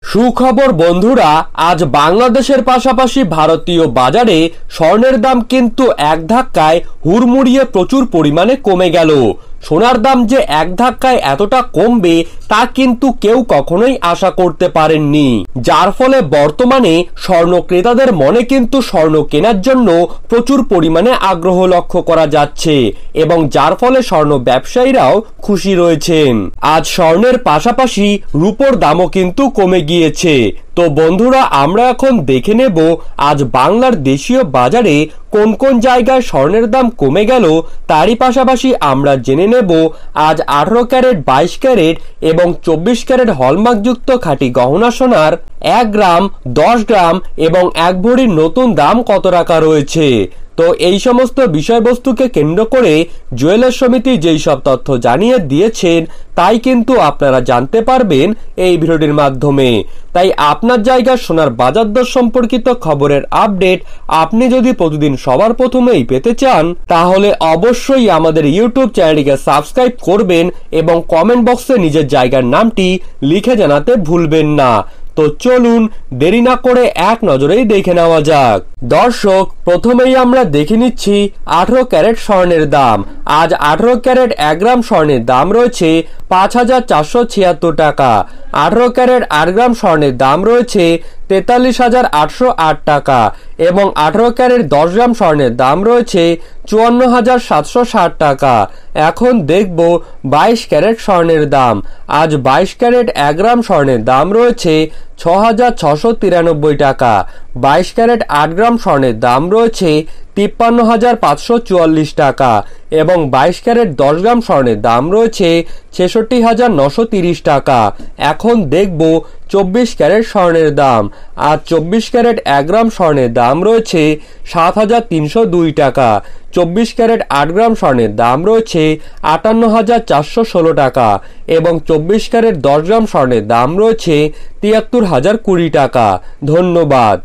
সুখবর বন্ধুরা, আজ বাংলাদেশের পাশাপাশি ভারতীয় বাজারে স্বর্ণের দাম কিন্তু এক ধাক্কায় হুড়মুড়িয়ে প্রচুর পরিমাণে কমে গেল। সোনার দাম যে এক ধাক্কায় এতটা কমবে তা কিন্তু কেউ কখনোই আশা করতে পারেননি, যার ফলে বর্তমানে স্বর্ণ ক্রেতাদের মনে কিন্তু স্বর্ণ কেনার জন্য প্রচুর পরিমাণে আগ্রহ লক্ষ্য করা যাচ্ছে এবং যার ফলে স্বর্ণ ব্যবসায়ীরাও খুশি রয়েছেন। আজ স্বর্ণের পাশাপাশি রূপোর দামও কিন্তু কমে গিয়েছে। তো বন্ধুরা, আমরা এখন দেখে নেব আজ বাংলার দেশীয় বাজারে কোন কোন জায়গায় স্বর্ণের দাম কমে গেল। তারই পাশাপাশি আমরা জেনে নেব আজ 18 ক্যারেট, 22 ক্যারেট এবং 24 ক্যারেট হলমার্কযুক্ত খাঁটি গহনা সোনার 1 গ্রাম, 10 গ্রাম এবং 1 ভরির নতুন দাম কত টাকা রয়েছে। তো এই সমস্ত বিষয়বস্তুকে কেন্দ্র করে জুয়েলার্স সমিতি যেই সব তথ্য জানিয়ে দিয়েছেন তাই কিন্তু আপনারা জানতে পারবেন এই ভিডিওটির মাধ্যমে। তাই আপনার জায়গার সোনার বাজার দর সম্পর্কিত খবরের আপডেট আপনি যদি প্রতিদিন সবার প্রথমেই পেতে চান তাহলে অবশ্যই আমাদের ইউটিউব চ্যানেলটিকে সাবস্ক্রাইব করবেন এবং কমেন্ট বক্সে নিজের জায়গার নামটি লিখে জানাতে ভুলবেন না। তো চলুন দেরি না করে এক নজরেই দেখে নেওয়া যাক। দর্শক, প্রথমেই আমরা দেখে নিচ্ছি 18 ক্যারেট স্বর্ণের দাম। আজ 18 ক্যারেট 1 গ্রাম স্বর্ণের দাম রয়েছে 5,476 টাকা। 18 ক্যারেট 8 গ্রাম স্বর্ণের দাম রয়েছে 43,808 টাকা এবং 18 ক্যারেট 10 গ্রাম স্বর্ণের দাম রয়েছে 54,760 টাকা। এখন দেখব 22 ক্যারেট স্বর্ণের দাম। আজ 22 ক্যারেট 1 গ্রাম স্বর্ণের দাম রয়েছে 6,693 টাকা। 22 ক্যারেট 8 গ্রাম স্বর্ণের দাম রয়েছে 53,544 টাকা এবং 22 ক্যারেট 10 গ্রাম স্বর্ণের দাম রয়েছে 66,930 টাকা। এখন দেখব 24 ক্যারেট স্বর্ণের দাম। আজ 24 ক্যারেট 1 গ্রাম স্বর্ণের দাম রয়েছে 7,302 টাকা। 24 ক্যারেট 8 গ্রাম স্বর্ণের দাম রয়েছে 58,416 টাকা এবং 24 ক্যারেট 10 গ্রাম স্বর্ণের দাম রয়েছে 73,020 টাকা। ধন্যবাদ।